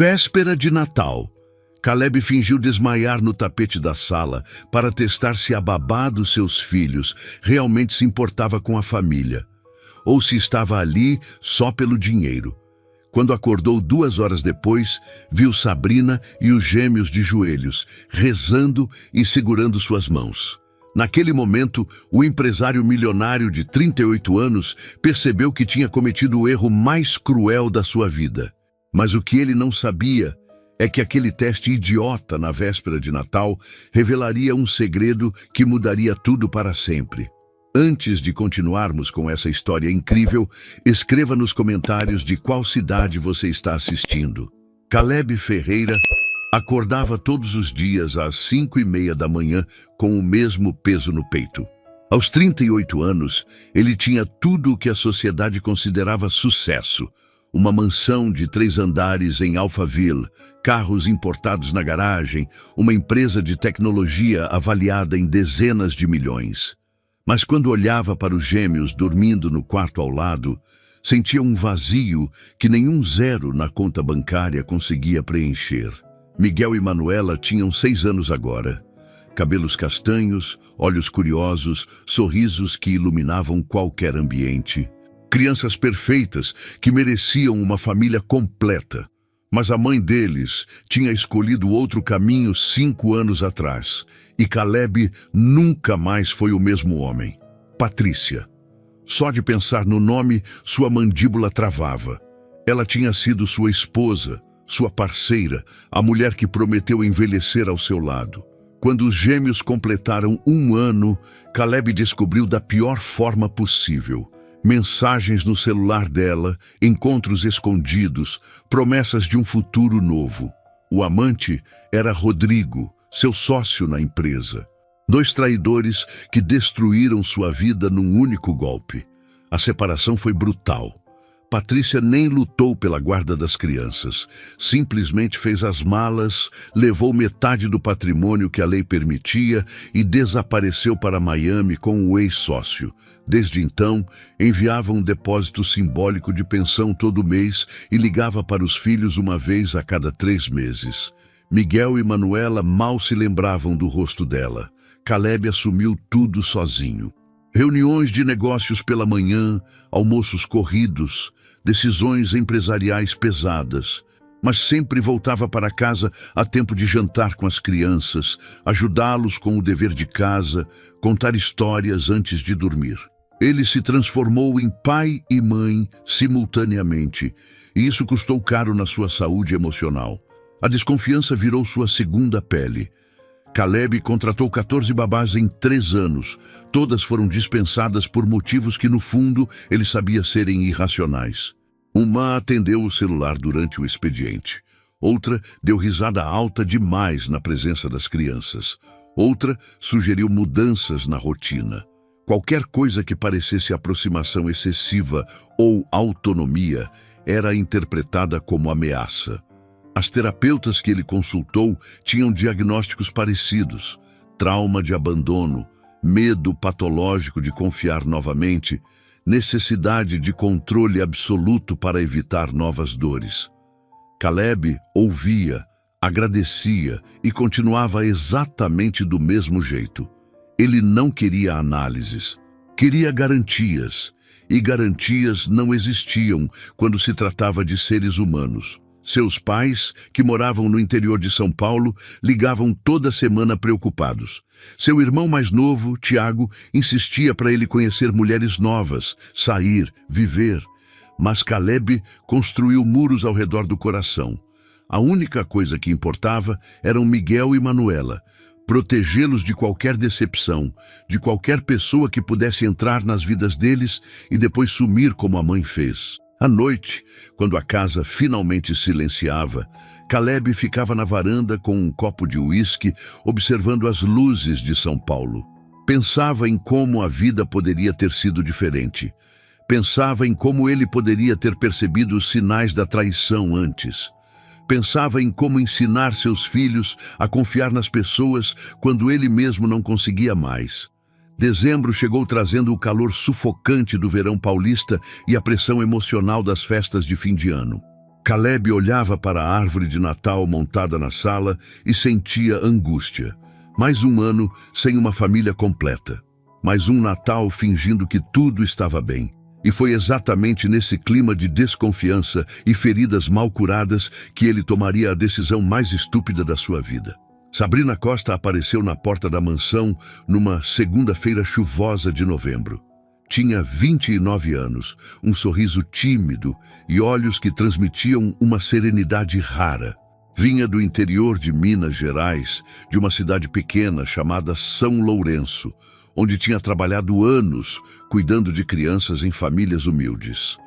Véspera de Natal. Caleb fingiu desmaiar no tapete da sala para testar se a babá dos seus filhos realmente se importava com a família, ou se estava ali só pelo dinheiro. Quando acordou 2 horas depois, viu Sabrina e os gêmeos de joelhos, rezando e segurando suas mãos. Naquele momento, o empresário milionário de 38 anos percebeu que tinha cometido o erro mais cruel da sua vida. Mas o que ele não sabia é que aquele teste idiota na véspera de Natal revelaria um segredo que mudaria tudo para sempre. Antes de continuarmos com essa história incrível, escreva nos comentários de qual cidade você está assistindo. Caleb Ferreira acordava todos os dias às 5h30 da manhã com o mesmo peso no peito. Aos 38 anos, ele tinha tudo o que a sociedade considerava sucesso. Uma mansão de 3 andares em Alphaville, carros importados na garagem, uma empresa de tecnologia avaliada em dezenas de milhões. Mas quando olhava para os gêmeos dormindo no quarto ao lado, sentia um vazio que nenhum zero na conta bancária conseguia preencher. Miguel e Manuela tinham 6 anos agora. Cabelos castanhos, olhos curiosos, sorrisos que iluminavam qualquer ambiente. Crianças perfeitas que mereciam uma família completa. Mas a mãe deles tinha escolhido outro caminho 5 anos atrás. E Caleb nunca mais foi o mesmo homem. Patrícia. Só de pensar no nome, sua mandíbula travava. Ela tinha sido sua esposa, sua parceira, a mulher que prometeu envelhecer ao seu lado. Quando os gêmeos completaram 1 ano, Caleb descobriu da pior forma possível. Mensagens no celular dela, encontros escondidos, promessas de um futuro novo. O amante era Rodrigo, seu sócio na empresa. 2 traidores que destruíram sua vida num único golpe. A separação foi brutal. Patrícia nem lutou pela guarda das crianças. Simplesmente fez as malas, levou metade do patrimônio que a lei permitia e desapareceu para Miami com o ex-sócio. Desde então, enviava um depósito simbólico de pensão todo mês e ligava para os filhos uma vez a cada 3 meses. Miguel e Manuela mal se lembravam do rosto dela. Caleb assumiu tudo sozinho. Reuniões de negócios pela manhã, almoços corridos, decisões empresariais pesadas. Mas sempre voltava para casa a tempo de jantar com as crianças, ajudá-los com o dever de casa, contar histórias antes de dormir. Ele se transformou em pai e mãe simultaneamente, e isso custou caro na sua saúde emocional. A desconfiança virou sua segunda pele. Caleb contratou 14 babás em 3 anos. Todas foram dispensadas por motivos que, no fundo, ele sabia serem irracionais. Uma atendeu o celular durante o expediente. Outra deu risada alta demais na presença das crianças. Outra sugeriu mudanças na rotina. Qualquer coisa que parecesse aproximação excessiva ou autonomia era interpretada como ameaça. As terapeutas que ele consultou tinham diagnósticos parecidos: trauma de abandono, medo patológico de confiar novamente, necessidade de controle absoluto para evitar novas dores. Caleb ouvia, agradecia e continuava exatamente do mesmo jeito. Ele não queria análises, queria garantias, e garantias não existiam quando se tratava de seres humanos. Seus pais, que moravam no interior de São Paulo, ligavam toda semana preocupados. Seu irmão mais novo, Tiago, insistia para ele conhecer mulheres novas, sair, viver. Mas Caleb construiu muros ao redor do coração. A única coisa que importava eram Miguel e Manuela. Protegê-los de qualquer decepção, de qualquer pessoa que pudesse entrar nas vidas deles e depois sumir como a mãe fez. À noite, quando a casa finalmente silenciava, Caleb ficava na varanda com um copo de uísque, observando as luzes de São Paulo. Pensava em como a vida poderia ter sido diferente. Pensava em como ele poderia ter percebido os sinais da traição antes. Pensava em como ensinar seus filhos a confiar nas pessoas quando ele mesmo não conseguia mais. Dezembro chegou trazendo o calor sufocante do verão paulista e a pressão emocional das festas de fim de ano. Caleb olhava para a árvore de Natal montada na sala e sentia angústia. Mais um ano sem uma família completa. Mais um Natal fingindo que tudo estava bem. E foi exatamente nesse clima de desconfiança e feridas mal curadas que ele tomaria a decisão mais estúpida da sua vida. Sabrina Costa apareceu na porta da mansão numa segunda-feira chuvosa de novembro. Tinha 29 anos, um sorriso tímido e olhos que transmitiam uma serenidade rara. Vinha do interior de Minas Gerais, de uma cidade pequena chamada São Lourenço, onde tinha trabalhado anos cuidando de crianças em famílias humildes.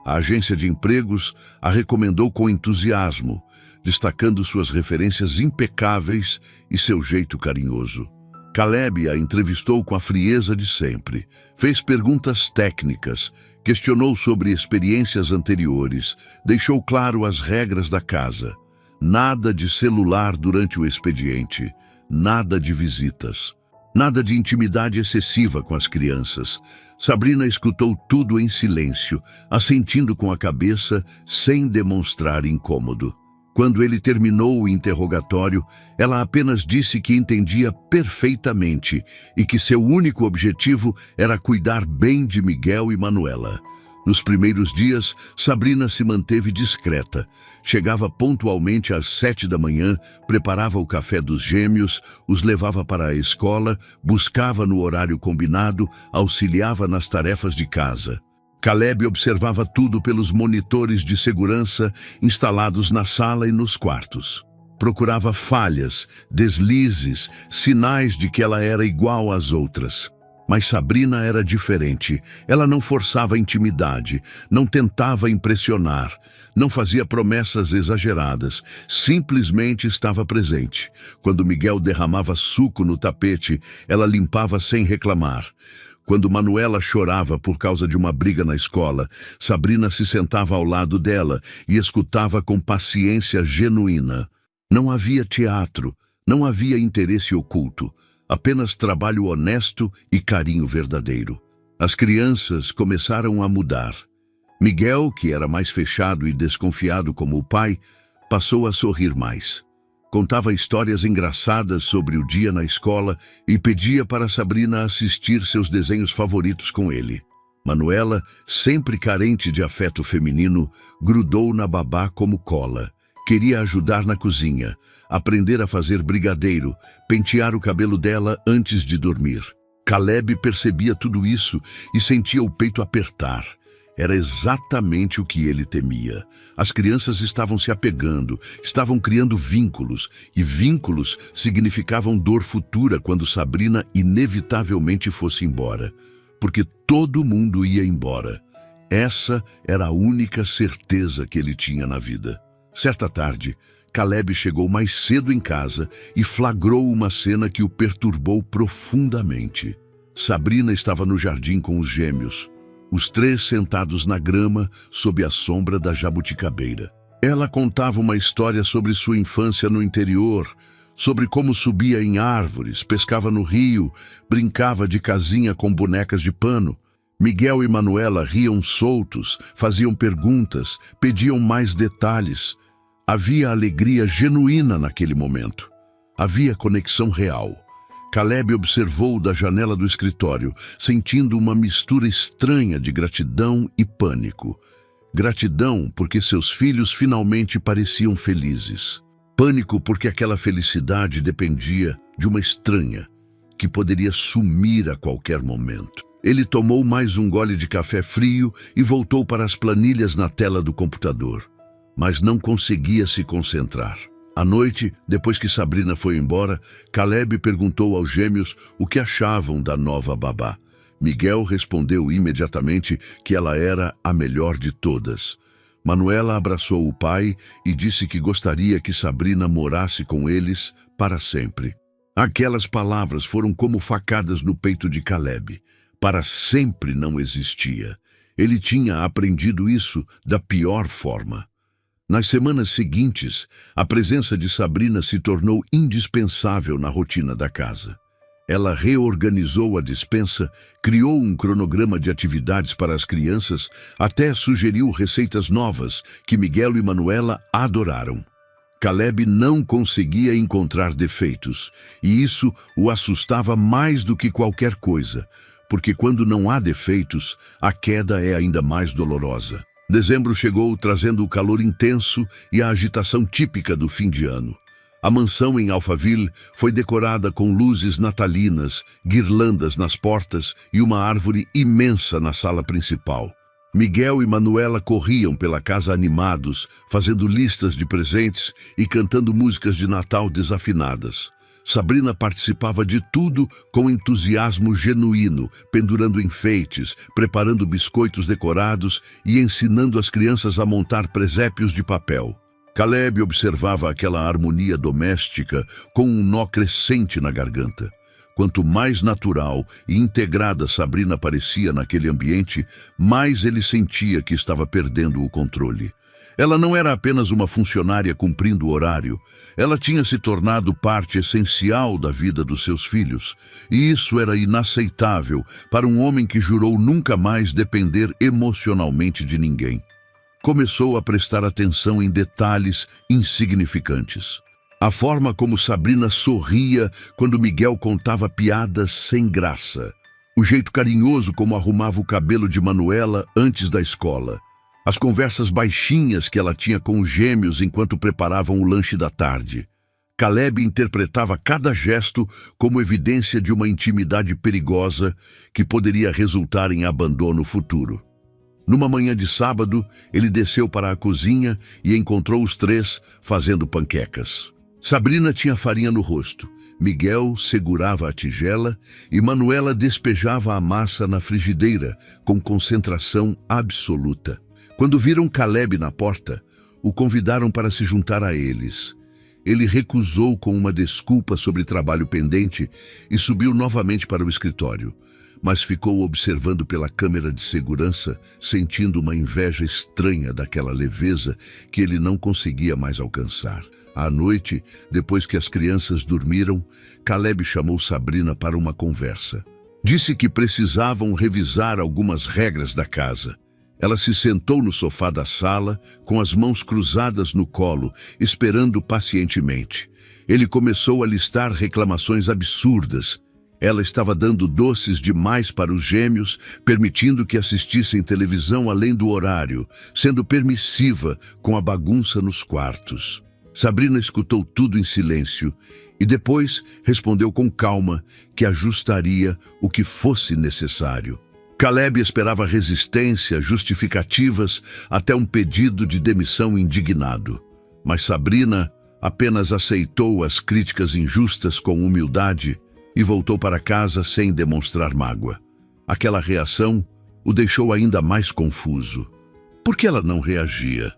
A agência de empregos a recomendou com entusiasmo, destacando suas referências impecáveis e seu jeito carinhoso. Caleb a entrevistou com a frieza de sempre, fez perguntas técnicas, questionou sobre experiências anteriores, deixou claro as regras da casa. Nada de celular durante o expediente, nada de visitas, nada de intimidade excessiva com as crianças. Sabrina escutou tudo em silêncio, assentindo com a cabeça sem demonstrar incômodo. Quando ele terminou o interrogatório, ela apenas disse que entendia perfeitamente e que seu único objetivo era cuidar bem de Miguel e Manuela. Nos primeiros dias, Sabrina se manteve discreta. Chegava pontualmente às 7 da manhã, preparava o café dos gêmeos, os levava para a escola, buscava no horário combinado, auxiliava nas tarefas de casa. Caleb observava tudo pelos monitores de segurança instalados na sala e nos quartos. Procurava falhas, deslizes, sinais de que ela era igual às outras. Mas Sabrina era diferente. Ela não forçava intimidade, não tentava impressionar, não fazia promessas exageradas, simplesmente estava presente. Quando Miguel derramava suco no tapete, ela limpava sem reclamar. Quando Manuela chorava por causa de uma briga na escola, Sabrina se sentava ao lado dela e escutava com paciência genuína. Não havia teatro, não havia interesse oculto, apenas trabalho honesto e carinho verdadeiro. As crianças começaram a mudar. Miguel, que era mais fechado e desconfiado como o pai, passou a sorrir mais. Contava histórias engraçadas sobre o dia na escola e pedia para Sabrina assistir seus desenhos favoritos com ele. Manuela, sempre carente de afeto feminino, grudou na babá como cola. Queria ajudar na cozinha, aprender a fazer brigadeiro, pentear o cabelo dela antes de dormir. Caleb percebia tudo isso e sentia o peito apertar. Era exatamente o que ele temia. As crianças estavam se apegando, estavam criando vínculos, e vínculos significavam dor futura quando Sabrina inevitavelmente fosse embora. Porque todo mundo ia embora. Essa era a única certeza que ele tinha na vida. Certa tarde, Caleb chegou mais cedo em casa e flagrou uma cena que o perturbou profundamente. Sabrina estava no jardim com os gêmeos, os três sentados na grama sob a sombra da jabuticabeira. Ela contava uma história sobre sua infância no interior, sobre como subia em árvores, pescava no rio, brincava de casinha com bonecas de pano. Miguel e Manuela riam soltos, faziam perguntas, pediam mais detalhes. Havia alegria genuína naquele momento. Havia conexão real. Caleb observou da janela do escritório, sentindo uma mistura estranha de gratidão e pânico. Gratidão porque seus filhos finalmente pareciam felizes. Pânico porque aquela felicidade dependia de uma estranha, que poderia sumir a qualquer momento. Ele tomou mais um gole de café frio e voltou para as planilhas na tela do computador, mas não conseguia se concentrar. À noite, depois que Sabrina foi embora, Caleb perguntou aos gêmeos o que achavam da nova babá. Miguel respondeu imediatamente que ela era a melhor de todas. Manuela abraçou o pai e disse que gostaria que Sabrina morasse com eles para sempre. Aquelas palavras foram como facadas no peito de Caleb. Para sempre não existia. Ele tinha aprendido isso da pior forma. Nas semanas seguintes, a presença de Sabrina se tornou indispensável na rotina da casa. Ela reorganizou a despensa, criou um cronograma de atividades para as crianças, até sugeriu receitas novas que Miguel e Manuela adoraram. Caleb não conseguia encontrar defeitos, e isso o assustava mais do que qualquer coisa, porque quando não há defeitos, a queda é ainda mais dolorosa. Dezembro chegou trazendo o calor intenso e a agitação típica do fim de ano. A mansão em Alphaville foi decorada com luzes natalinas, guirlandas nas portas e uma árvore imensa na sala principal. Miguel e Manuela corriam pela casa animados, fazendo listas de presentes e cantando músicas de Natal desafinadas. Sabrina participava de tudo com entusiasmo genuíno, pendurando enfeites, preparando biscoitos decorados e ensinando as crianças a montar presépios de papel. Caleb observava aquela harmonia doméstica com um nó crescente na garganta. Quanto mais natural e integrada Sabrina parecia naquele ambiente, mais ele sentia que estava perdendo o controle. Ela não era apenas uma funcionária cumprindo o horário, ela tinha se tornado parte essencial da vida dos seus filhos, e isso era inaceitável para um homem que jurou nunca mais depender emocionalmente de ninguém. Começou a prestar atenção em detalhes insignificantes. A forma como Sabrina sorria quando Miguel contava piadas sem graça. O jeito carinhoso como arrumava o cabelo de Manuela antes da escola. As conversas baixinhas que ela tinha com os gêmeos enquanto preparavam o lanche da tarde. Caleb interpretava cada gesto como evidência de uma intimidade perigosa que poderia resultar em abandono futuro. Numa manhã de sábado, ele desceu para a cozinha e encontrou os três fazendo panquecas. Sabrina tinha farinha no rosto, Miguel segurava a tigela e Manuela despejava a massa na frigideira com concentração absoluta. Quando viram Caleb na porta, o convidaram para se juntar a eles. Ele recusou com uma desculpa sobre trabalho pendente e subiu novamente para o escritório, mas ficou observando pela câmera de segurança, sentindo uma inveja estranha daquela leveza que ele não conseguia mais alcançar. À noite, depois que as crianças dormiram, Caleb chamou Sabrina para uma conversa. Disse que precisavam revisar algumas regras da casa. Ela se sentou no sofá da sala, com as mãos cruzadas no colo, esperando pacientemente. Ele começou a listar reclamações absurdas. Ela estava dando doces demais para os gêmeos, permitindo que assistissem televisão além do horário, sendo permissiva com a bagunça nos quartos. Sabrina escutou tudo em silêncio e depois respondeu com calma que ajustaria o que fosse necessário. Caleb esperava resistência, justificativas, até um pedido de demissão indignado. Mas Sabrina apenas aceitou as críticas injustas com humildade e voltou para casa sem demonstrar mágoa. Aquela reação o deixou ainda mais confuso. Por que ela não reagia?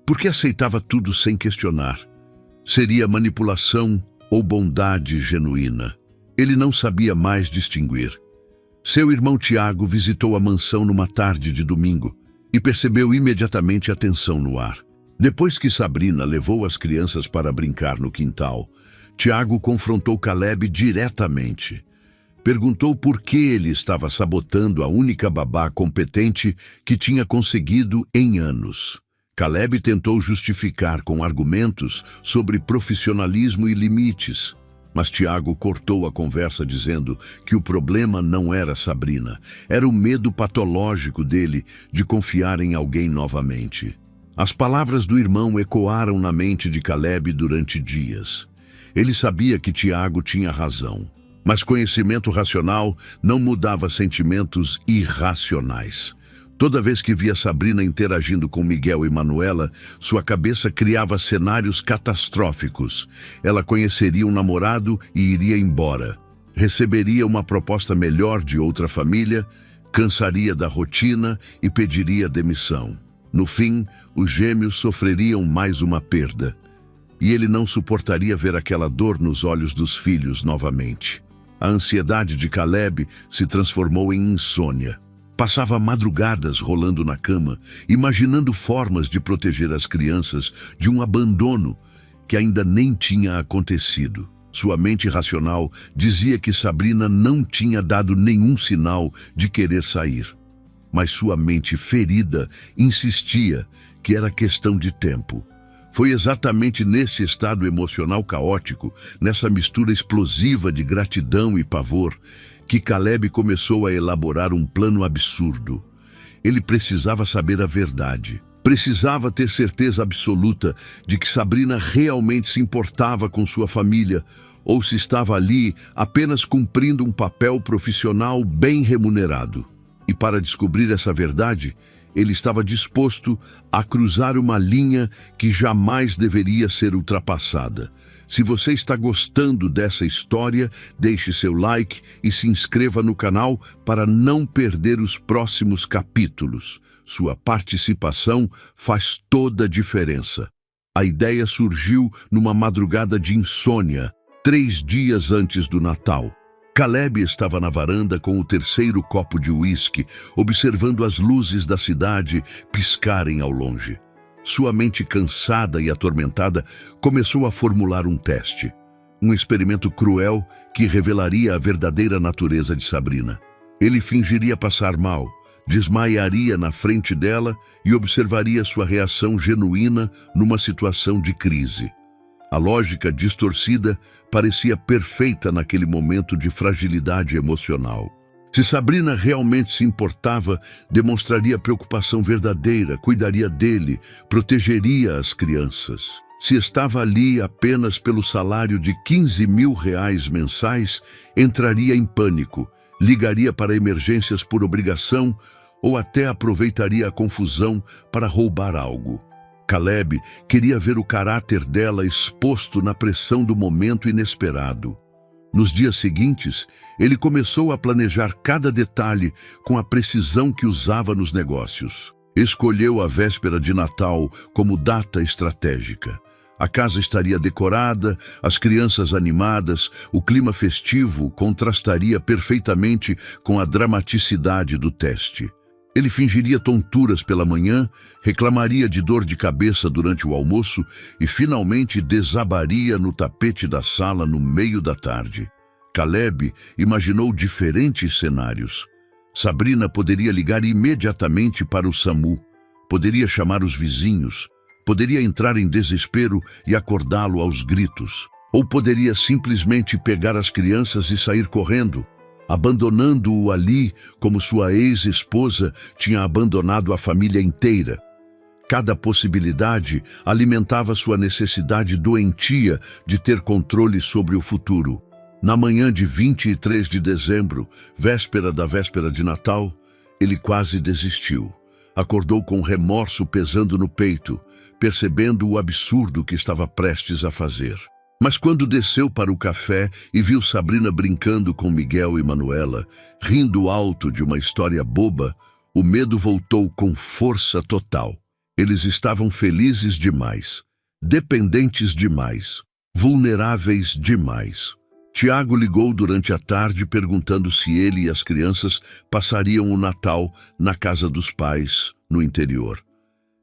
Por que aceitava tudo sem questionar? Seria manipulação ou bondade genuína? Ele não sabia mais distinguir. Seu irmão Tiago visitou a mansão numa tarde de domingo e percebeu imediatamente a tensão no ar. Depois que Sabrina levou as crianças para brincar no quintal, Tiago confrontou Caleb diretamente. Perguntou por que ele estava sabotando a única babá competente que tinha conseguido em anos. Caleb tentou justificar com argumentos sobre profissionalismo e limites, mas Tiago cortou a conversa dizendo que o problema não era Sabrina, era o medo patológico dele de confiar em alguém novamente. As palavras do irmão ecoaram na mente de Caleb durante dias. Ele sabia que Tiago tinha razão, mas conhecimento racional não mudava sentimentos irracionais. Toda vez que via Sabrina interagindo com Miguel e Manuela, sua cabeça criava cenários catastróficos. Ela conheceria um namorado e iria embora. Receberia uma proposta melhor de outra família, cansaria da rotina e pediria demissão. No fim, os gêmeos sofreriam mais uma perda. E ele não suportaria ver aquela dor nos olhos dos filhos novamente. A ansiedade de Caleb se transformou em insônia. Passava madrugadas rolando na cama, imaginando formas de proteger as crianças de um abandono que ainda nem tinha acontecido. Sua mente racional dizia que Sabrina não tinha dado nenhum sinal de querer sair. Mas sua mente ferida insistia que era questão de tempo. Foi exatamente nesse estado emocional caótico, nessa mistura explosiva de gratidão e pavor, que Caleb começou a elaborar um plano absurdo. Ele precisava saber a verdade. Precisava ter certeza absoluta de que Sabrina realmente se importava com sua família, ou se estava ali apenas cumprindo um papel profissional bem remunerado. E para descobrir essa verdade, ele estava disposto a cruzar uma linha que jamais deveria ser ultrapassada. Se você está gostando dessa história, deixe seu like e se inscreva no canal para não perder os próximos capítulos. Sua participação faz toda a diferença. A ideia surgiu numa madrugada de insônia, 3 dias antes do Natal. Caleb estava na varanda com o 3º copo de uísque, observando as luzes da cidade piscarem ao longe. Sua mente cansada e atormentada começou a formular um teste. Um experimento cruel que revelaria a verdadeira natureza de Sabrina. Ele fingiria passar mal, desmaiaria na frente dela e observaria sua reação genuína numa situação de crise. A lógica distorcida parecia perfeita naquele momento de fragilidade emocional. Se Sabrina realmente se importava, demonstraria preocupação verdadeira, cuidaria dele, protegeria as crianças. Se estava ali apenas pelo salário de R$ 15.000 mensais, entraria em pânico, ligaria para emergências por obrigação ou até aproveitaria a confusão para roubar algo. Caleb queria ver o caráter dela exposto na pressão do momento inesperado. Nos dias seguintes, ele começou a planejar cada detalhe com a precisão que usava nos negócios. Escolheu a véspera de Natal como data estratégica. A casa estaria decorada, as crianças animadas, o clima festivo contrastaria perfeitamente com a dramaticidade do teste. Ele fingiria tonturas pela manhã, reclamaria de dor de cabeça durante o almoço e finalmente desabaria no tapete da sala no meio da tarde. Caleb imaginou diferentes cenários. Sabrina poderia ligar imediatamente para o SAMU, poderia chamar os vizinhos, poderia entrar em desespero e acordá-lo aos gritos, ou poderia simplesmente pegar as crianças e sair correndo, abandonando-o ali como sua ex-esposa tinha abandonado a família inteira. Cada possibilidade alimentava sua necessidade doentia de ter controle sobre o futuro. Na manhã de 23 de dezembro, véspera da véspera de Natal, ele quase desistiu. Acordou com remorso pesando no peito, percebendo o absurdo que estava prestes a fazer. Mas quando desceu para o café e viu Sabrina brincando com Miguel e Manuela, rindo alto de uma história boba, o medo voltou com força total. Eles estavam felizes demais, dependentes demais, vulneráveis demais. Tiago ligou durante a tarde perguntando se ele e as crianças passariam o Natal na casa dos pais, no interior.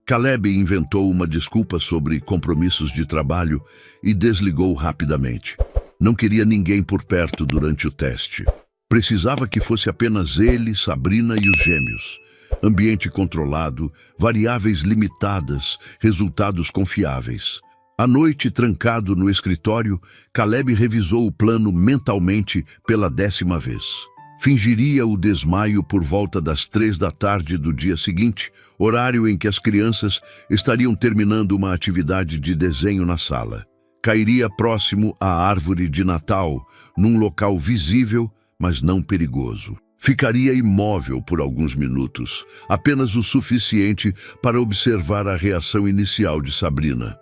Caleb inventou uma desculpa sobre compromissos de trabalho e desligou rapidamente. Não queria ninguém por perto durante o teste. Precisava que fosse apenas ele, Sabrina e os gêmeos. Ambiente controlado, variáveis limitadas, resultados confiáveis. À noite, trancado no escritório, Caleb revisou o plano mentalmente pela 10ª vez. Fingiria o desmaio por volta das 3 da tarde do dia seguinte, horário em que as crianças estariam terminando uma atividade de desenho na sala. Cairia próximo à árvore de Natal, num local visível, mas não perigoso. Ficaria imóvel por alguns minutos, apenas o suficiente para observar a reação inicial de Sabrina.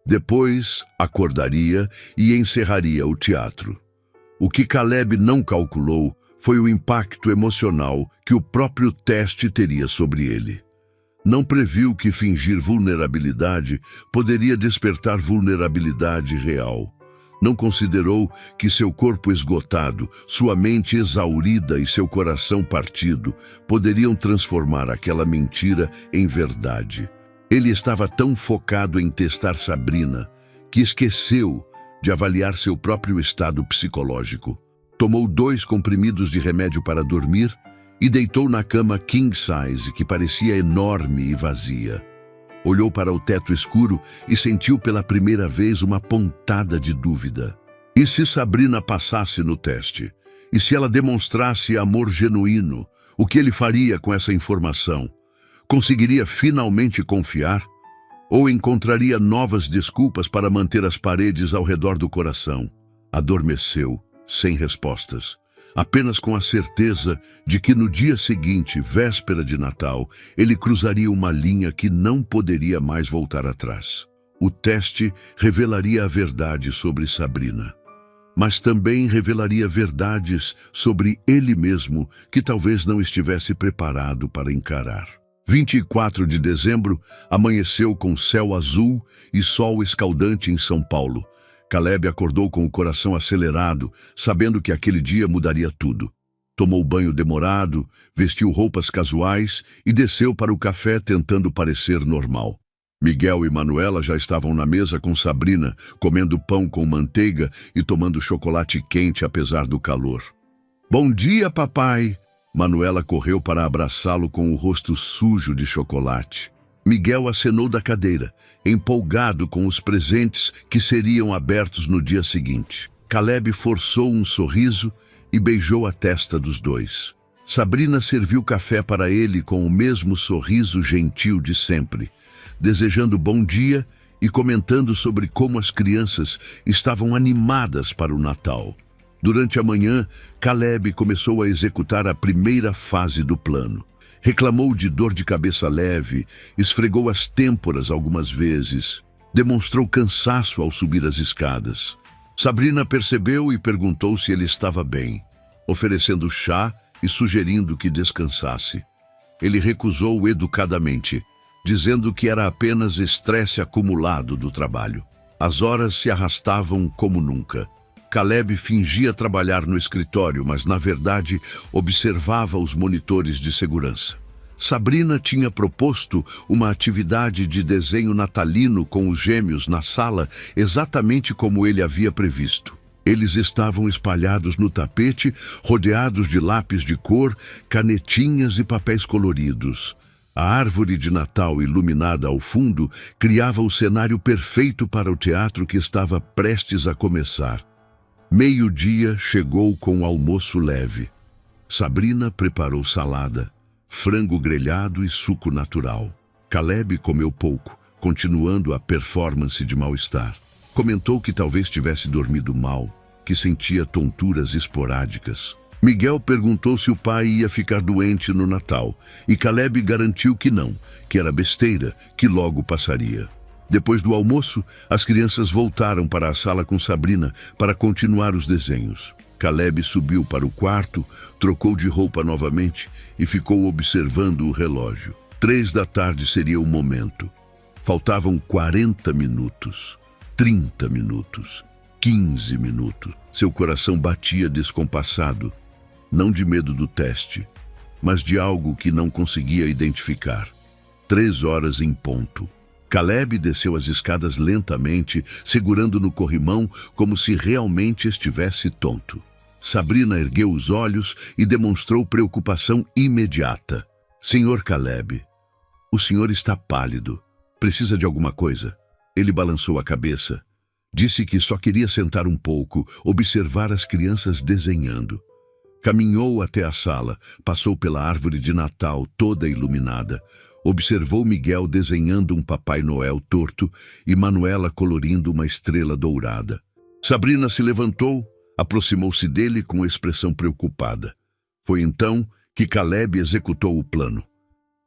Depois, acordaria e encerraria o teatro. O que Caleb não calculou foi o impacto emocional que o próprio teste teria sobre ele. Não previu que fingir vulnerabilidade poderia despertar vulnerabilidade real. Não considerou que seu corpo esgotado, sua mente exaurida e seu coração partido poderiam transformar aquela mentira em verdade. Ele estava tão focado em testar Sabrina que esqueceu de avaliar seu próprio estado psicológico. Tomou 2 comprimidos de remédio para dormir e deitou na cama king size, que parecia enorme e vazia. Olhou para o teto escuro e sentiu pela primeira vez uma pontada de dúvida. E se Sabrina passasse no teste? E se ela demonstrasse amor genuíno? O que ele faria com essa informação? Conseguiria finalmente confiar? Ou encontraria novas desculpas para manter as paredes ao redor do coração? Adormeceu, sem respostas, apenas com a certeza de que no dia seguinte, véspera de Natal, ele cruzaria uma linha que não poderia mais voltar atrás. O teste revelaria a verdade sobre Sabrina, mas também revelaria verdades sobre ele mesmo que talvez não estivesse preparado para encarar. 24 de dezembro, amanheceu com céu azul e sol escaldante em São Paulo. Caleb acordou com o coração acelerado, sabendo que aquele dia mudaria tudo. Tomou banho demorado, vestiu roupas casuais e desceu para o café tentando parecer normal. Miguel e Manuela já estavam na mesa com Sabrina, comendo pão com manteiga e tomando chocolate quente apesar do calor. "Bom dia, papai!" Manuela correu para abraçá-lo com o rosto sujo de chocolate. Miguel acenou da cadeira, empolgado com os presentes que seriam abertos no dia seguinte. Caleb forçou um sorriso e beijou a testa dos dois. Sabrina serviu café para ele com o mesmo sorriso gentil de sempre, desejando bom dia e comentando sobre como as crianças estavam animadas para o Natal. Durante a manhã, Caleb começou a executar a primeira fase do plano. Reclamou de dor de cabeça leve, esfregou as têmporas algumas vezes, demonstrou cansaço ao subir as escadas. Sabrina percebeu e perguntou se ele estava bem, oferecendo chá e sugerindo que descansasse. Ele recusou educadamente, dizendo que era apenas estresse acumulado do trabalho. As horas se arrastavam como nunca. Caleb fingia trabalhar no escritório, mas na verdade observava os monitores de segurança. Sabrina tinha proposto uma atividade de desenho natalino com os gêmeos na sala, exatamente como ele havia previsto. Eles estavam espalhados no tapete, rodeados de lápis de cor, canetinhas e papéis coloridos. A árvore de Natal iluminada ao fundo criava o cenário perfeito para o teatro que estava prestes a começar. Meio-dia chegou com o almoço leve. Sabrina preparou salada, frango grelhado e suco natural. Caleb comeu pouco, continuando a performance de mal-estar. Comentou que talvez tivesse dormido mal, que sentia tonturas esporádicas. Miguel perguntou se o pai ia ficar doente no Natal, e Caleb garantiu que não, que era besteira, que logo passaria. Depois do almoço, as crianças voltaram para a sala com Sabrina para continuar os desenhos. Caleb subiu para o quarto, trocou de roupa novamente e ficou observando o relógio. 3 da tarde seria o momento. Faltavam 40 minutos, 30 minutos, 15 minutos. Seu coração batia descompassado, não de medo do teste, mas de algo que não conseguia identificar. 3 horas em ponto. Caleb desceu as escadas lentamente, segurando no corrimão como se realmente estivesse tonto. Sabrina ergueu os olhos e demonstrou preocupação imediata. "Senhor Caleb, o senhor está pálido. Precisa de alguma coisa?" Ele balançou a cabeça. Disse que só queria sentar um pouco, observar as crianças desenhando. Caminhou até a sala, passou pela árvore de Natal toda iluminada. Observou Miguel desenhando um Papai Noel torto e Manuela colorindo uma estrela dourada. Sabrina se levantou, aproximou-se dele com expressão preocupada. Foi então que Caleb executou o plano.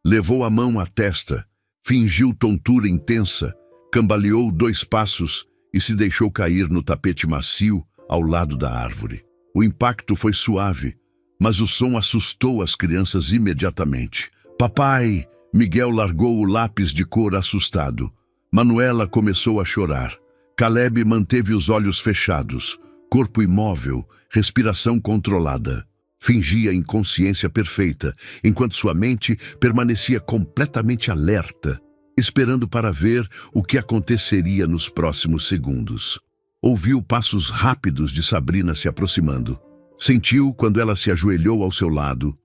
Levou a mão à testa, fingiu tontura intensa, cambaleou 2 passos e se deixou cair no tapete macio ao lado da árvore. O impacto foi suave, mas o som assustou as crianças imediatamente. "Papai!" Miguel largou o lápis de cor assustado. Manuela começou a chorar. Caleb manteve os olhos fechados, corpo imóvel, respiração controlada. Fingia inconsciência perfeita, enquanto sua mente permanecia completamente alerta, esperando para ver o que aconteceria nos próximos segundos. Ouviu passos rápidos de Sabrina se aproximando. Sentiu quando ela se ajoelhou ao seu lado.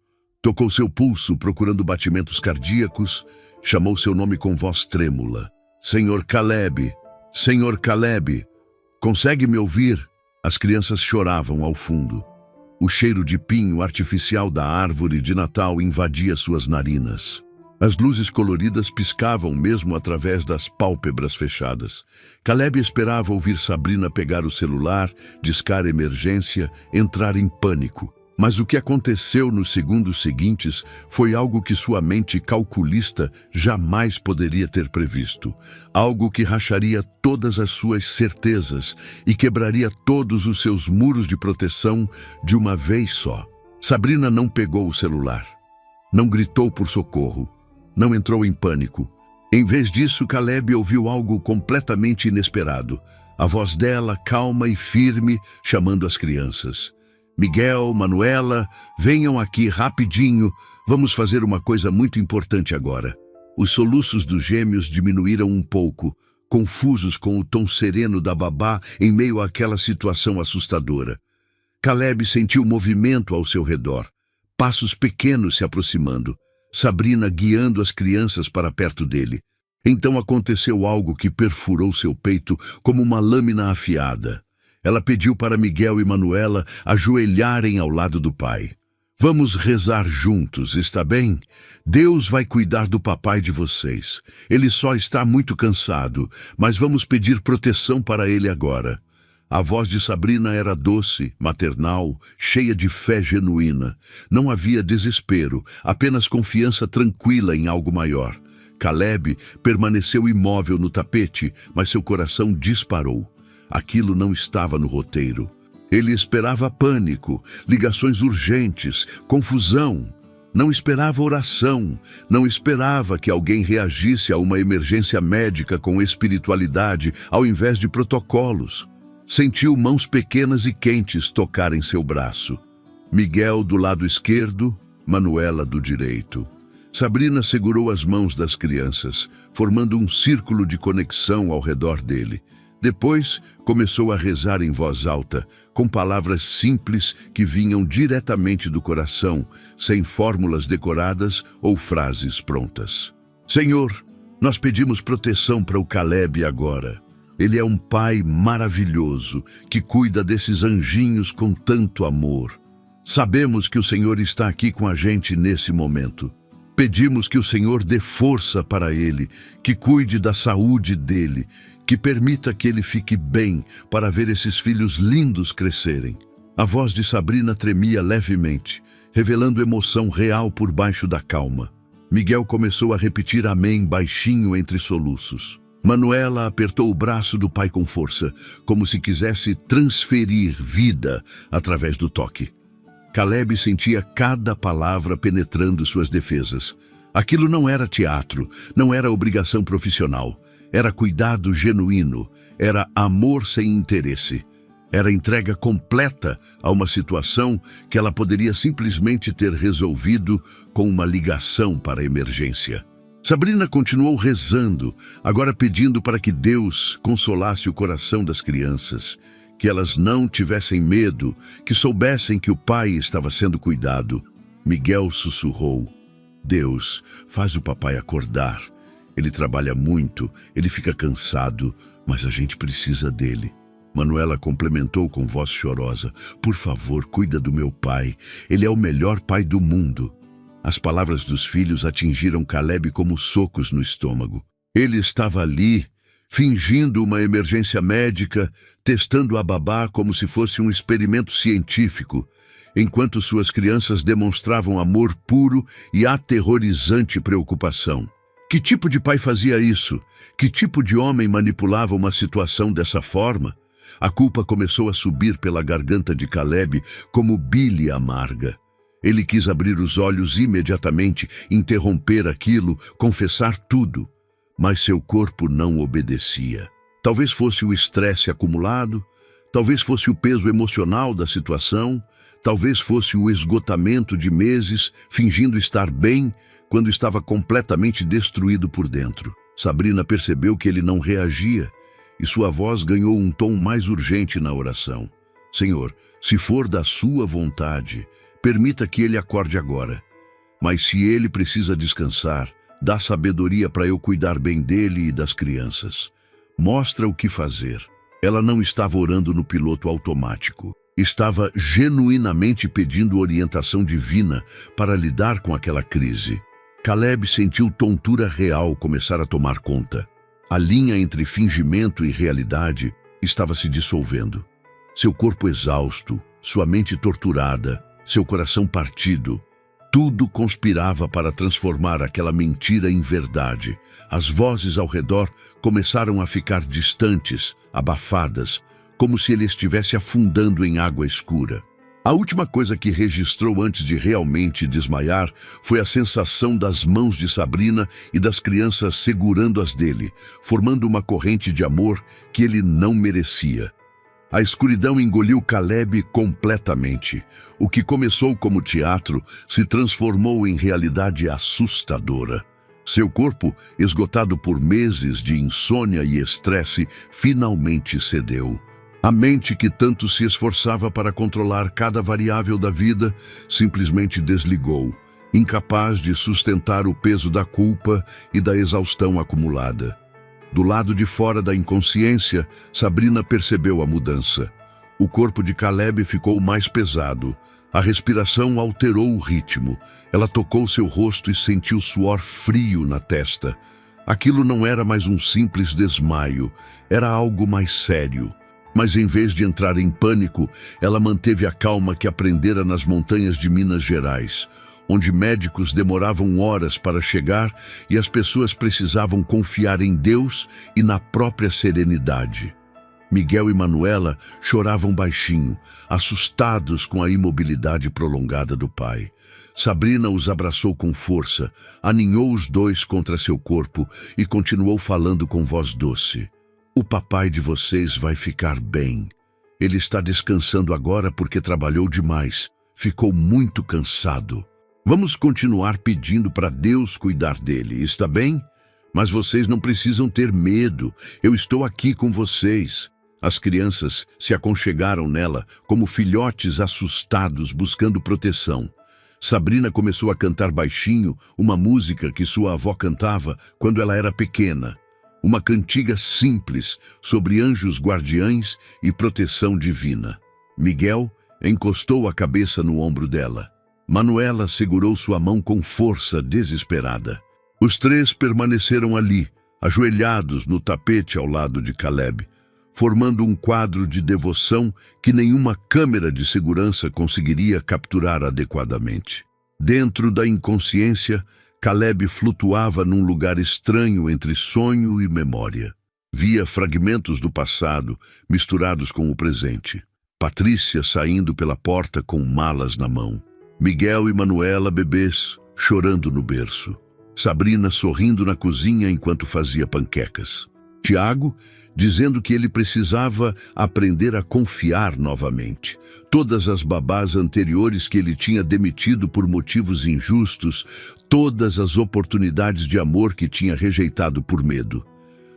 Tocou seu pulso, procurando batimentos cardíacos. Chamou seu nome com voz trêmula. Senhor Caleb! Senhor Caleb! Consegue me ouvir? As crianças choravam ao fundo. O cheiro de pinho artificial da árvore de Natal invadia suas narinas. As luzes coloridas piscavam mesmo através das pálpebras fechadas. Caleb esperava ouvir Sabrina pegar o celular, discar emergência, entrar em pânico. Mas o que aconteceu nos segundos seguintes foi algo que sua mente calculista jamais poderia ter previsto. Algo que racharia todas as suas certezas e quebraria todos os seus muros de proteção de uma vez só. Sabrina não pegou o celular. Não gritou por socorro. Não entrou em pânico. Em vez disso, Caleb ouviu algo completamente inesperado. A voz dela, calma e firme, chamando as crianças. Miguel, Manuela, venham aqui rapidinho. Vamos fazer uma coisa muito importante agora. Os soluços dos gêmeos diminuíram um pouco, confusos com o tom sereno da babá em meio àquela situação assustadora. Caleb sentiu movimento ao seu redor, passos pequenos se aproximando, Sabrina guiando as crianças para perto dele. Então aconteceu algo que perfurou seu peito como uma lâmina afiada. Ela pediu para Miguel e Manuela ajoelharem ao lado do pai. Vamos rezar juntos, está bem? Deus vai cuidar do papai de vocês. Ele só está muito cansado, mas vamos pedir proteção para ele agora. A voz de Sabrina era doce, maternal, cheia de fé genuína. Não havia desespero, apenas confiança tranquila em algo maior. Caleb permaneceu imóvel no tapete, mas seu coração disparou. Aquilo não estava no roteiro. Ele esperava pânico, ligações urgentes, confusão. Não esperava oração, não esperava que alguém reagisse a uma emergência médica com espiritualidade ao invés de protocolos. Sentiu mãos pequenas e quentes tocarem seu braço. Miguel do lado esquerdo, Manuela do direito. Sabrina segurou as mãos das crianças, formando um círculo de conexão ao redor dele. Depois, começou a rezar em voz alta, com palavras simples que vinham diretamente do coração, sem fórmulas decoradas ou frases prontas. Senhor, nós pedimos proteção para o Caleb agora. Ele é um pai maravilhoso, que cuida desses anjinhos com tanto amor. Sabemos que o Senhor está aqui com a gente nesse momento. Pedimos que o Senhor dê força para ele, que cuide da saúde dele, que permita que ele fique bem para ver esses filhos lindos crescerem. A voz de Sabrina tremia levemente, revelando emoção real por baixo da calma. Miguel começou a repetir amém baixinho entre soluços. Manuela apertou o braço do pai com força, como se quisesse transferir vida através do toque. Caleb sentia cada palavra penetrando suas defesas. Aquilo não era teatro, não era obrigação profissional. Era cuidado genuíno, era amor sem interesse. Era entrega completa a uma situação que ela poderia simplesmente ter resolvido com uma ligação para a emergência. Sabrina continuou rezando, agora pedindo para que Deus consolasse o coração das crianças, que elas não tivessem medo, que soubessem que o pai estava sendo cuidado. Miguel sussurrou: Deus, faz o papai acordar. Ele trabalha muito, ele fica cansado, mas a gente precisa dele. Manuela complementou com voz chorosa: Por favor, cuida do meu pai. Ele é o melhor pai do mundo. As palavras dos filhos atingiram Caleb como socos no estômago. Ele estava ali, fingindo uma emergência médica, testando a babá como se fosse um experimento científico, enquanto suas crianças demonstravam amor puro e aterrorizante preocupação. Que tipo de pai fazia isso? Que tipo de homem manipulava uma situação dessa forma? A culpa começou a subir pela garganta de Caleb como bile amarga. Ele quis abrir os olhos imediatamente, interromper aquilo, confessar tudo. Mas seu corpo não obedecia. Talvez fosse o estresse acumulado, talvez fosse o peso emocional da situação, talvez fosse o esgotamento de meses fingindo estar bem quando estava completamente destruído por dentro. Sabrina percebeu que ele não reagia. e sua voz ganhou um tom mais urgente na oração. Senhor, se for da sua vontade, permita que ele acorde agora. Mas se ele precisa descansar, dá sabedoria para eu cuidar bem dele e das crianças. Mostra o que fazer. Ela não estava orando no piloto automático. Estava genuinamente pedindo orientação divina para lidar com aquela crise. Caleb sentiu tontura real começar a tomar conta. A linha entre fingimento e realidade estava se dissolvendo. Seu corpo exausto, sua mente torturada, seu coração partido, tudo conspirava para transformar aquela mentira em verdade. As vozes ao redor começaram a ficar distantes, abafadas, como se ele estivesse afundando em água escura. A última coisa que registrou antes de realmente desmaiar foi a sensação das mãos de Sabrina e das crianças segurando as dele, formando uma corrente de amor que ele não merecia. A escuridão engoliu Caleb completamente. O que começou como teatro se transformou em realidade assustadora. Seu corpo, esgotado por meses de insônia e estresse, finalmente cedeu. A mente que tanto se esforçava para controlar cada variável da vida simplesmente desligou, incapaz de sustentar o peso da culpa e da exaustão acumulada. Do lado de fora da inconsciência, Sabrina percebeu a mudança. O corpo de Caleb ficou mais pesado. A respiração alterou o ritmo. Ela tocou seu rosto e sentiu suor frio na testa. Aquilo não era mais um simples desmaio, era algo mais sério. Mas em vez de entrar em pânico, ela manteve a calma que aprendera nas montanhas de Minas Gerais, onde médicos demoravam horas para chegar e as pessoas precisavam confiar em Deus e na própria serenidade. Miguel e Manuela choravam baixinho, assustados com a imobilidade prolongada do pai. Sabrina os abraçou com força, aninhou os dois contra seu corpo e continuou falando com voz doce. O papai de vocês vai ficar bem. Ele está descansando agora porque trabalhou demais. Ficou muito cansado. Vamos continuar pedindo para Deus cuidar dele, está bem? Mas vocês não precisam ter medo. Eu estou aqui com vocês. As crianças se aconchegaram nela como filhotes assustados buscando proteção. Sabrina começou a cantar baixinho uma música que sua avó cantava quando ela era pequena. Uma cantiga simples sobre anjos guardiães e proteção divina. Miguel encostou a cabeça no ombro dela. Manuela segurou sua mão com força desesperada. Os três permaneceram ali, ajoelhados no tapete ao lado de Caleb, formando um quadro de devoção que nenhuma câmera de segurança conseguiria capturar adequadamente. Dentro da inconsciência, Caleb flutuava num lugar estranho entre sonho e memória. Via fragmentos do passado misturados com o presente. Patrícia saindo pela porta com malas na mão. Miguel e Manuela bebês, chorando no berço. Sabrina sorrindo na cozinha enquanto fazia panquecas. Tiago dizendo que ele precisava aprender a confiar novamente. Todas as babás anteriores que ele tinha demitido por motivos injustos, todas as oportunidades de amor que tinha rejeitado por medo.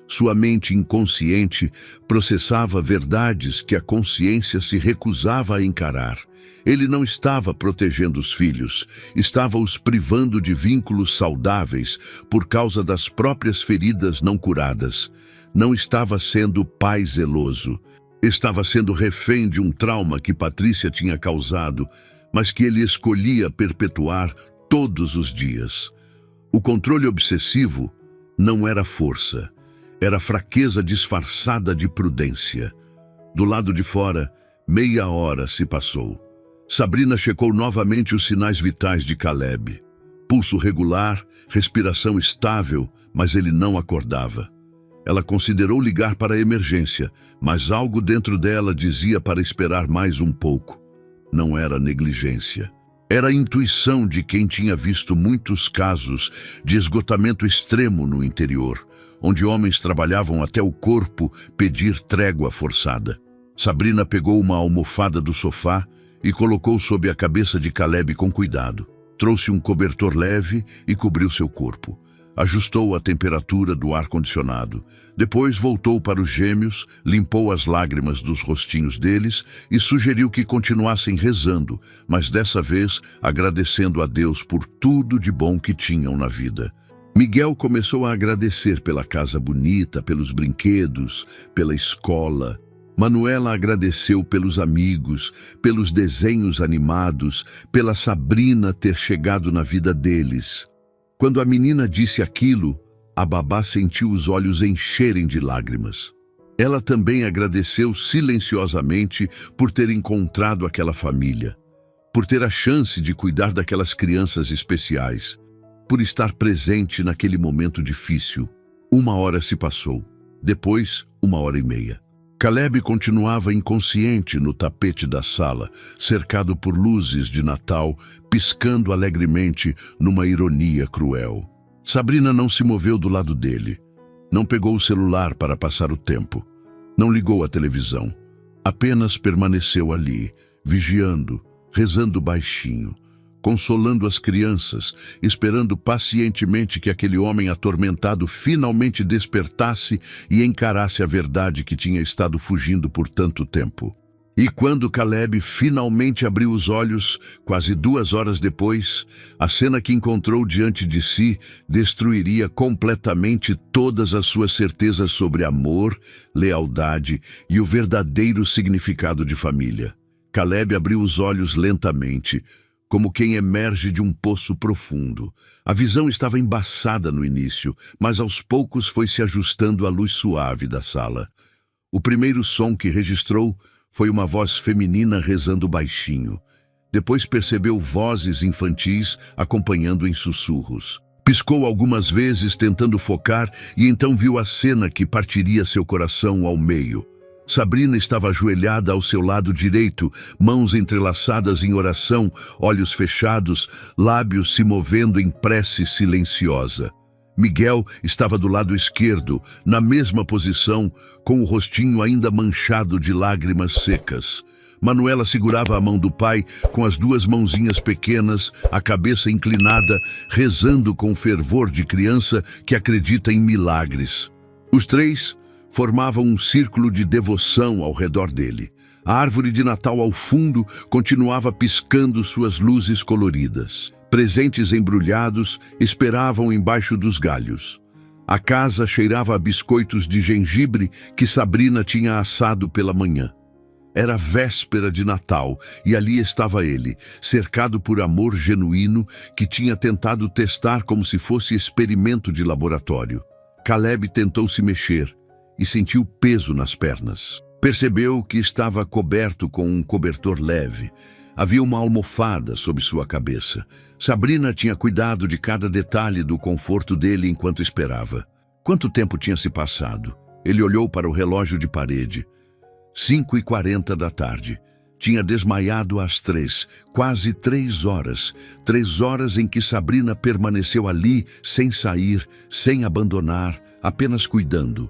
Sua mente inconsciente processava verdades que a consciência se recusava a encarar. Ele não estava protegendo os filhos, estava os privando de vínculos saudáveis por causa das próprias feridas não curadas. Não estava sendo pai zeloso, estava sendo refém de um trauma que Patrícia tinha causado, mas que ele escolhia perpetuar todos os dias. O controle obsessivo não era força, era fraqueza disfarçada de prudência. Do lado de fora, meia hora se passou. Sabrina checou novamente os sinais vitais de Caleb. Pulso regular, respiração estável, mas ele não acordava. Ela considerou ligar para a emergência, mas algo dentro dela dizia para esperar mais um pouco. Não era negligência. Era a intuição de quem tinha visto muitos casos de esgotamento extremo no interior, onde homens trabalhavam até o corpo pedir trégua forçada. Sabrina pegou uma almofada do sofá e colocou sob a cabeça de Caleb com cuidado. Trouxe um cobertor leve e cobriu seu corpo. Ajustou a temperatura do ar-condicionado. Depois voltou para os gêmeos, limpou as lágrimas dos rostinhos deles e sugeriu que continuassem rezando, mas dessa vez agradecendo a Deus por tudo de bom que tinham na vida. Miguel começou a agradecer pela casa bonita, pelos brinquedos, pela escola. Manuela agradeceu pelos amigos, pelos desenhos animados, pela Sabrina ter chegado na vida deles. Quando a menina disse aquilo, a babá sentiu os olhos encherem de lágrimas. Ela também agradeceu silenciosamente por ter encontrado aquela família, por ter a chance de cuidar daquelas crianças especiais, por estar presente naquele momento difícil. 1 hora se passou, depois 1 hora e meia. Caleb continuava inconsciente no tapete da sala, cercado por luzes de Natal, piscando alegremente numa ironia cruel. Sabrina não se moveu do lado dele. Não pegou o celular para passar o tempo. Não ligou a televisão. Apenas permaneceu ali, vigiando, rezando baixinho, consolando as crianças, esperando pacientemente que aquele homem atormentado finalmente despertasse e encarasse a verdade que tinha estado fugindo por tanto tempo. E quando Caleb finalmente abriu os olhos, quase 2 horas depois, a cena que encontrou diante de si destruiria completamente todas as suas certezas sobre amor, lealdade e o verdadeiro significado de família. Caleb abriu os olhos lentamente, como quem emerge de um poço profundo. A visão estava embaçada no início, mas aos poucos foi se ajustando à luz suave da sala. O primeiro som que registrou foi uma voz feminina rezando baixinho. Depois percebeu vozes infantis acompanhando em sussurros. Piscou algumas vezes tentando focar e então viu a cena que partiria seu coração ao meio. Sabrina estava ajoelhada ao seu lado direito, mãos entrelaçadas em oração, olhos fechados, lábios se movendo em prece silenciosa. Miguel estava do lado esquerdo, na mesma posição, com o rostinho ainda manchado de lágrimas secas. Manuela segurava a mão do pai com as 2 mãozinhas pequenas, a cabeça inclinada, rezando com fervor de criança que acredita em milagres. Os 3 formavam um círculo de devoção ao redor dele. A árvore de Natal ao fundo continuava piscando suas luzes coloridas. Presentes embrulhados esperavam embaixo dos galhos. A casa cheirava a biscoitos de gengibre que Sabrina tinha assado pela manhã. Era véspera de Natal e ali estava ele, cercado por amor genuíno que tinha tentado testar como se fosse experimento de laboratório. Caleb tentou se mexer e sentiu peso nas pernas. Percebeu que estava coberto com um cobertor leve. Havia uma almofada sob sua cabeça. Sabrina tinha cuidado de cada detalhe do conforto dele enquanto esperava. Quanto tempo tinha se passado? Ele olhou para o relógio de parede. 5h40 da tarde. Tinha desmaiado às 3, quase 3 horas. 3 horas em que Sabrina permaneceu ali, sem sair, sem abandonar, apenas cuidando.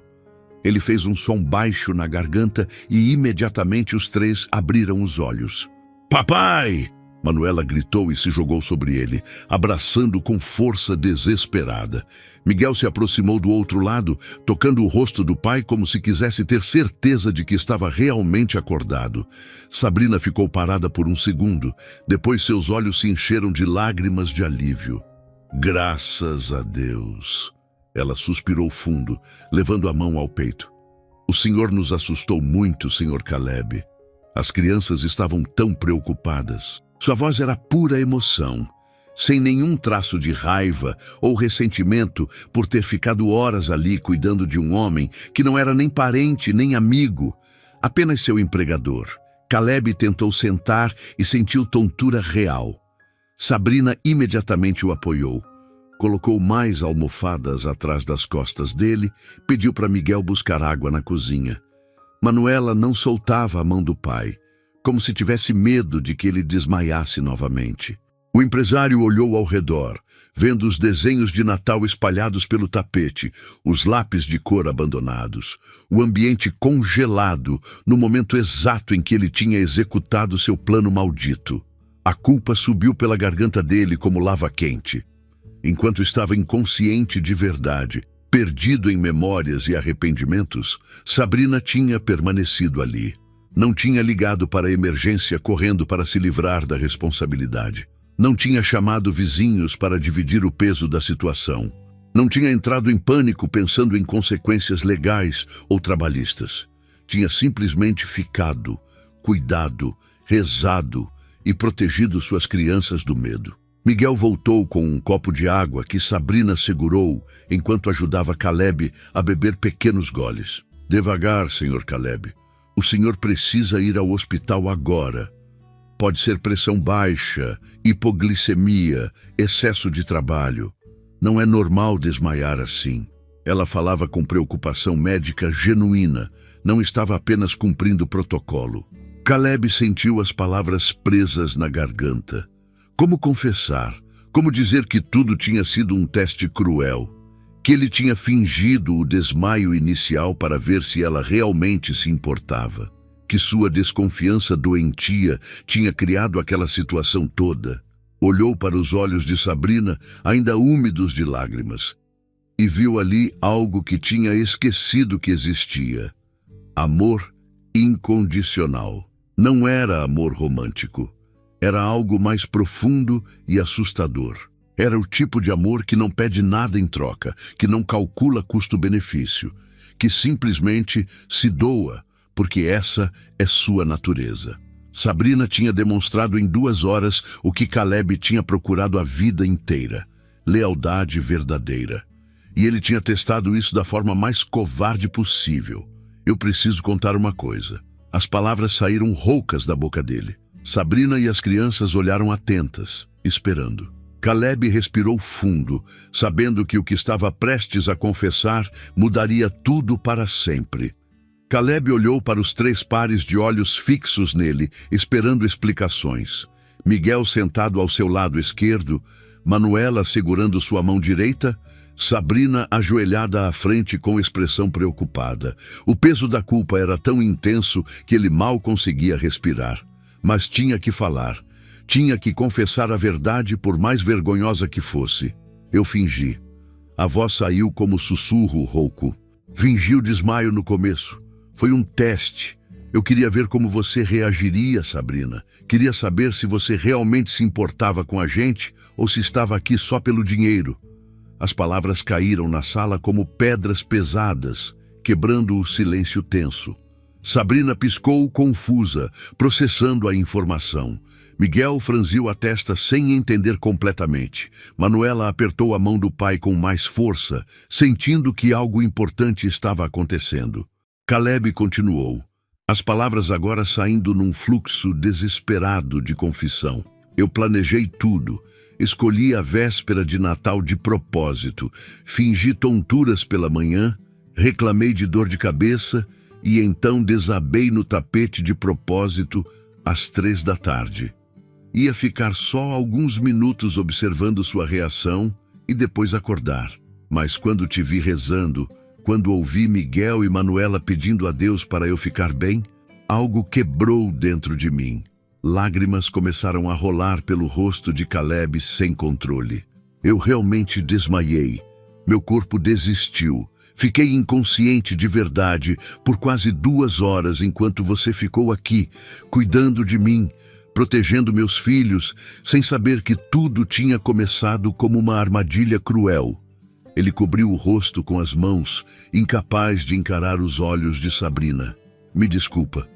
Ele fez um som baixo na garganta e imediatamente os 3 abriram os olhos. "Papai!" Manuela gritou e se jogou sobre ele, abraçando com força desesperada. Miguel se aproximou do outro lado, tocando o rosto do pai como se quisesse ter certeza de que estava realmente acordado. Sabrina ficou parada por um segundo, depois seus olhos se encheram de lágrimas de alívio. "Graças a Deus!" Ela suspirou fundo, levando a mão ao peito. "O senhor nos assustou muito, senhor Caleb." As crianças estavam tão preocupadas. Sua voz era pura emoção, sem nenhum traço de raiva ou ressentimento por ter ficado horas ali cuidando de um homem que não era nem parente nem amigo, apenas seu empregador. Caleb tentou sentar e sentiu tontura real. Sabrina imediatamente o apoiou. Colocou mais almofadas atrás das costas dele, pediu para Miguel buscar água na cozinha. Manuela não soltava a mão do pai, como se tivesse medo de que ele desmaiasse novamente. O empresário olhou ao redor, vendo os desenhos de Natal espalhados pelo tapete, os lápis de cor abandonados, o ambiente congelado no momento exato em que ele tinha executado seu plano maldito. A culpa subiu pela garganta dele como lava quente. Enquanto estava inconsciente de verdade, perdido em memórias e arrependimentos, Sabrina tinha permanecido ali. Não tinha ligado para a emergência correndo para se livrar da responsabilidade. Não tinha chamado vizinhos para dividir o peso da situação. Não tinha entrado em pânico pensando em consequências legais ou trabalhistas. Tinha simplesmente ficado, cuidado, rezado e protegido suas crianças do medo. Miguel voltou com um copo de água que Sabrina segurou enquanto ajudava Caleb a beber pequenos goles. Devagar, Sr. Caleb. O senhor precisa ir ao hospital agora. Pode ser pressão baixa, hipoglicemia, excesso de trabalho. Não é normal desmaiar assim. Ela falava com preocupação médica genuína, não estava apenas cumprindo o protocolo. Caleb sentiu as palavras presas na garganta. Como confessar? Como dizer que tudo tinha sido um teste cruel? Que ele tinha fingido o desmaio inicial para ver se ela realmente se importava? Que sua desconfiança doentia tinha criado aquela situação toda? Olhou para os olhos de Sabrina, ainda úmidos de lágrimas, e viu ali algo que tinha esquecido que existia. Amor incondicional. Não era amor romântico. Era algo mais profundo e assustador. Era o tipo de amor que não pede nada em troca, que não calcula custo-benefício, que simplesmente se doa, porque essa é sua natureza. Sabrina tinha demonstrado em 2 horas o que Caleb tinha procurado a vida inteira: lealdade verdadeira. E ele tinha testado isso da forma mais covarde possível. Eu preciso contar uma coisa. As palavras saíram roucas da boca dele. Sabrina e as crianças olharam atentas, esperando. Caleb respirou fundo, sabendo que o que estava prestes a confessar mudaria tudo para sempre. Caleb olhou para os 3 pares de olhos fixos nele, esperando explicações. Miguel sentado ao seu lado esquerdo, Manuela segurando sua mão direita, Sabrina ajoelhada à frente com expressão preocupada. O peso da culpa era tão intenso que ele mal conseguia respirar. Mas tinha que falar. Tinha que confessar a verdade, por mais vergonhosa que fosse. Eu fingi. A voz saiu como sussurro rouco. Fingi o desmaio no começo. Foi um teste. Eu queria ver como você reagiria, Sabrina. Queria saber se você realmente se importava com a gente ou se estava aqui só pelo dinheiro. As palavras caíram na sala como pedras pesadas, quebrando o silêncio tenso. Sabrina piscou confusa, processando a informação. Miguel franziu a testa sem entender completamente. Manuela apertou a mão do pai com mais força, sentindo que algo importante estava acontecendo. Caleb continuou, as palavras agora saindo num fluxo desesperado de confissão. Eu planejei tudo. Escolhi a véspera de Natal de propósito. Fingi tonturas pela manhã, reclamei de dor de cabeça e então desabei no tapete de propósito às 3 da tarde. Ia ficar só alguns minutos observando sua reação e depois acordar. Mas quando te vi rezando, quando ouvi Miguel e Manuela pedindo a Deus para eu ficar bem, algo quebrou dentro de mim. Lágrimas começaram a rolar pelo rosto de Caleb sem controle. Eu realmente desmaiei. Meu corpo desistiu. Fiquei inconsciente de verdade por quase 2 horas enquanto você ficou aqui, cuidando de mim, protegendo meus filhos, sem saber que tudo tinha começado como uma armadilha cruel. Ele cobriu o rosto com as mãos, incapaz de encarar os olhos de Sabrina. Me desculpa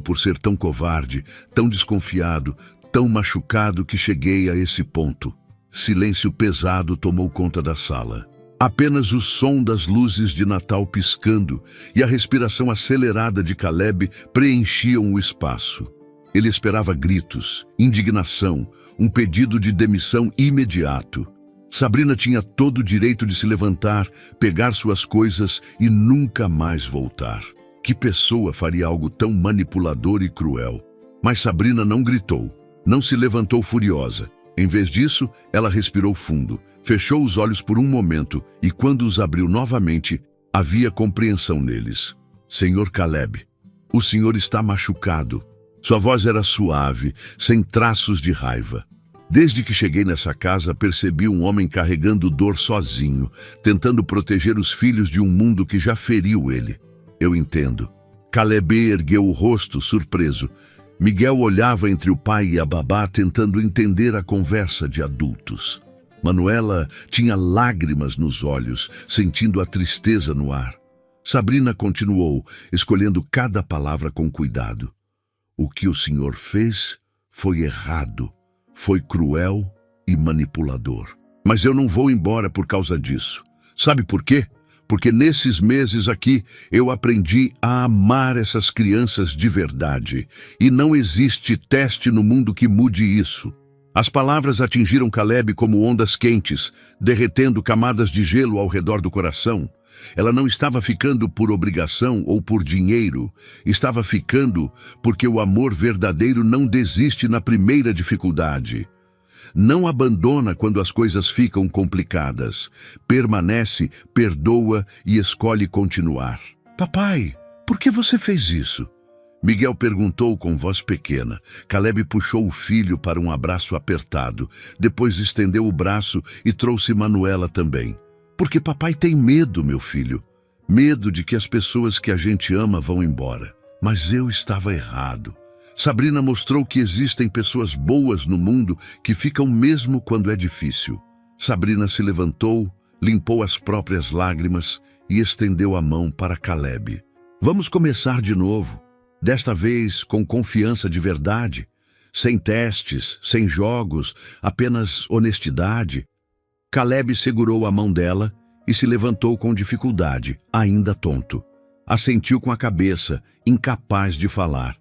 por ser tão covarde, tão desconfiado, tão machucado que cheguei a esse ponto. Silêncio pesado tomou conta da sala. Apenas o som das luzes de Natal piscando e a respiração acelerada de Caleb preenchiam o espaço. Ele esperava gritos, indignação, um pedido de demissão imediato. Sabrina tinha todo o direito de se levantar, pegar suas coisas e nunca mais voltar. Que pessoa faria algo tão manipulador e cruel? Mas Sabrina não gritou, não se levantou furiosa. Em vez disso, ela respirou fundo, fechou os olhos por um momento e, quando os abriu novamente, havia compreensão neles. Senhor Caleb, o senhor está machucado. Sua voz era suave, sem traços de raiva. Desde que cheguei nessa casa, percebi um homem carregando dor sozinho, tentando proteger os filhos de um mundo que já feriu ele. Eu entendo. Caleb ergueu o rosto, surpreso. Miguel olhava entre o pai e a babá, tentando entender a conversa de adultos. Manuela tinha lágrimas nos olhos, sentindo a tristeza no ar. Sabrina continuou, escolhendo cada palavra com cuidado. O que o senhor fez foi errado, foi cruel e manipulador. Mas eu não vou embora por causa disso. Sabe por quê? Porque nesses meses aqui eu aprendi a amar essas crianças de verdade. E não existe teste no mundo que mude isso. As palavras atingiram Caleb como ondas quentes, derretendo camadas de gelo ao redor do coração. Ela não estava ficando por obrigação ou por dinheiro. Estava ficando porque o amor verdadeiro não desiste na primeira dificuldade. Não abandona quando as coisas ficam complicadas. Permanece, perdoa e escolhe continuar. Papai, por que você fez isso? Miguel perguntou com voz pequena. Caleb puxou o filho para um abraço apertado. Depois estendeu o braço e trouxe Manuela também. Porque papai tem medo, meu filho. Medo de que as pessoas que a gente ama vão embora. Mas eu estava errado. Sabrina mostrou que existem pessoas boas no mundo que ficam mesmo quando é difícil. Sabrina se levantou, limpou as próprias lágrimas e estendeu a mão para Caleb. Vamos começar de novo. Desta vez com confiança de verdade. Sem testes, sem jogos, apenas honestidade. Caleb segurou a mão dela e se levantou com dificuldade, ainda tonto. Assentiu com a cabeça, incapaz de falar.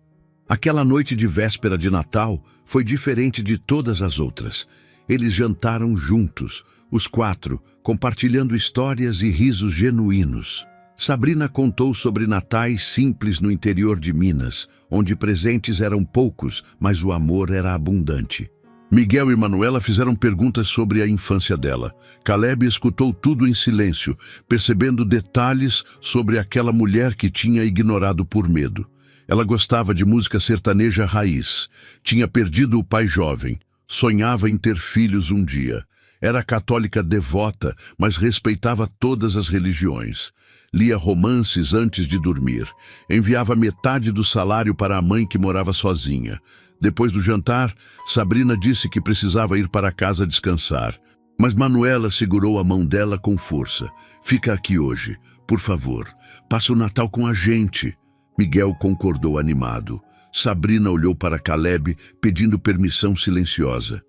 Aquela noite de véspera de Natal foi diferente de todas as outras. Eles jantaram juntos, os quatro, compartilhando histórias e risos genuínos. Sabrina contou sobre natais simples no interior de Minas, onde presentes eram poucos, mas o amor era abundante. Miguel e Manuela fizeram perguntas sobre a infância dela. Caleb escutou tudo em silêncio, percebendo detalhes sobre aquela mulher que tinha ignorado por medo. Ela gostava de música sertaneja raiz. Tinha perdido o pai jovem. Sonhava em ter filhos um dia. Era católica devota, mas respeitava todas as religiões. Lia romances antes de dormir. Enviava metade do salário para a mãe que morava sozinha. Depois do jantar, Sabrina disse que precisava ir para casa descansar. Mas Manuela segurou a mão dela com força. Fica aqui hoje, por favor. Passa o Natal com a gente. Miguel concordou animado. Sabrina olhou para Caleb, pedindo permissão silenciosa.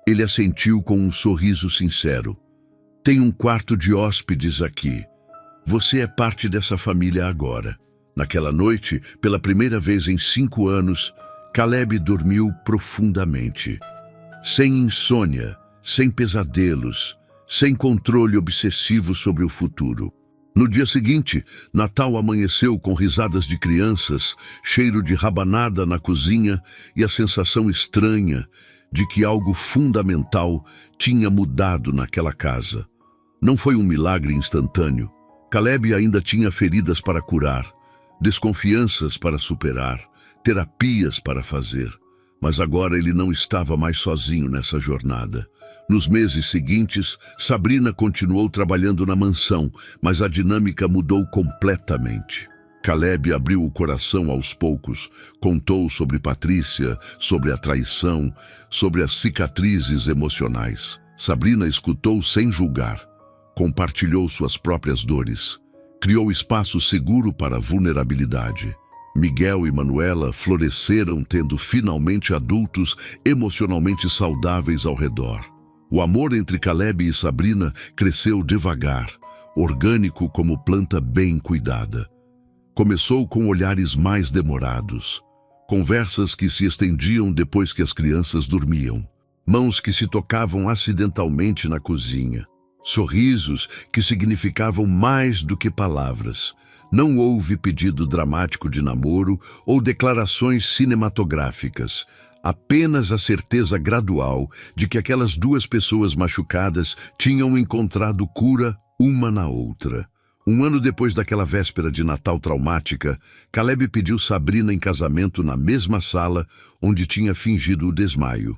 Ele assentiu com um sorriso sincero. Tem um quarto de hóspedes aqui. Você é parte dessa família agora. Naquela noite, pela primeira vez em 5 anos, Caleb dormiu profundamente. Sem insônia, sem pesadelos, sem controle obsessivo sobre o futuro. No dia seguinte, Natal amanheceu com risadas de crianças, cheiro de rabanada na cozinha e a sensação estranha de que algo fundamental tinha mudado naquela casa. Não foi um milagre instantâneo. Caleb ainda tinha feridas para curar, desconfianças para superar, terapias para fazer. Mas agora ele não estava mais sozinho nessa jornada. Nos meses seguintes, Sabrina continuou trabalhando na mansão, mas a dinâmica mudou completamente. Caleb abriu o coração aos poucos, contou sobre Patrícia, sobre a traição, sobre as cicatrizes emocionais. Sabrina escutou sem julgar, compartilhou suas próprias dores, criou espaço seguro para a vulnerabilidade. Miguel e Manuela floresceram tendo finalmente adultos emocionalmente saudáveis ao redor. O amor entre Caleb e Sabrina cresceu devagar, orgânico como planta bem cuidada. Começou com olhares mais demorados, conversas que se estendiam depois que as crianças dormiam, mãos que se tocavam acidentalmente na cozinha, sorrisos que significavam mais do que palavras. Não houve pedido dramático de namoro ou declarações cinematográficas, apenas a certeza gradual de que aquelas duas pessoas machucadas tinham encontrado cura uma na outra. 1 ano depois daquela véspera de Natal traumática, Caleb pediu Sabrina em casamento na mesma sala onde tinha fingido o desmaio.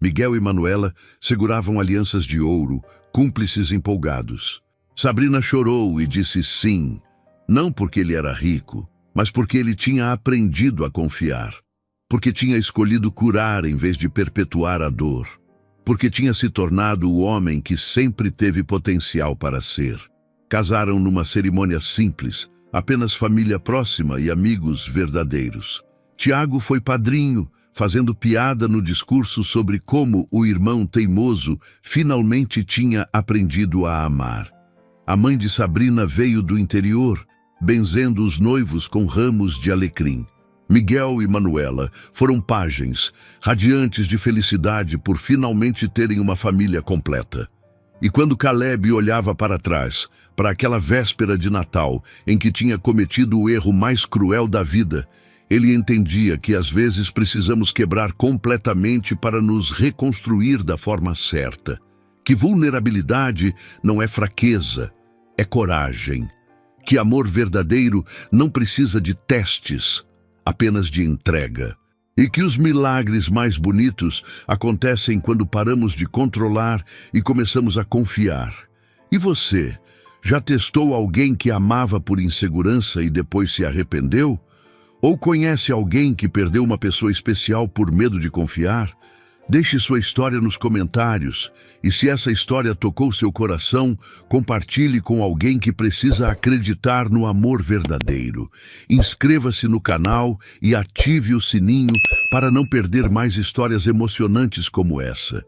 Miguel e Manuela seguravam alianças de ouro, cúmplices empolgados. Sabrina chorou e disse sim, não porque ele era rico, mas porque ele tinha aprendido a confiar, porque tinha escolhido curar em vez de perpetuar a dor, porque tinha se tornado o homem que sempre teve potencial para ser. Casaram numa cerimônia simples, apenas família próxima e amigos verdadeiros. Tiago foi padrinho, fazendo piada no discurso sobre como o irmão teimoso finalmente tinha aprendido a amar. A mãe de Sabrina veio do interior, benzendo os noivos com ramos de alecrim. Miguel e Manuela foram pajens, radiantes de felicidade por finalmente terem uma família completa. E quando Caleb olhava para trás, para aquela véspera de Natal em que tinha cometido o erro mais cruel da vida, ele entendia que às vezes precisamos quebrar completamente para nos reconstruir da forma certa. Que vulnerabilidade não é fraqueza, é coragem. Que amor verdadeiro não precisa de testes, apenas de entrega. E que os milagres mais bonitos acontecem quando paramos de controlar e começamos a confiar. E você, já testou alguém que amava por insegurança e depois se arrependeu? Ou conhece alguém que perdeu uma pessoa especial por medo de confiar? Deixe sua história nos comentários e se essa história tocou seu coração, compartilhe com alguém que precisa acreditar no amor verdadeiro. Inscreva-se no canal e ative o sininho para não perder mais histórias emocionantes como essa.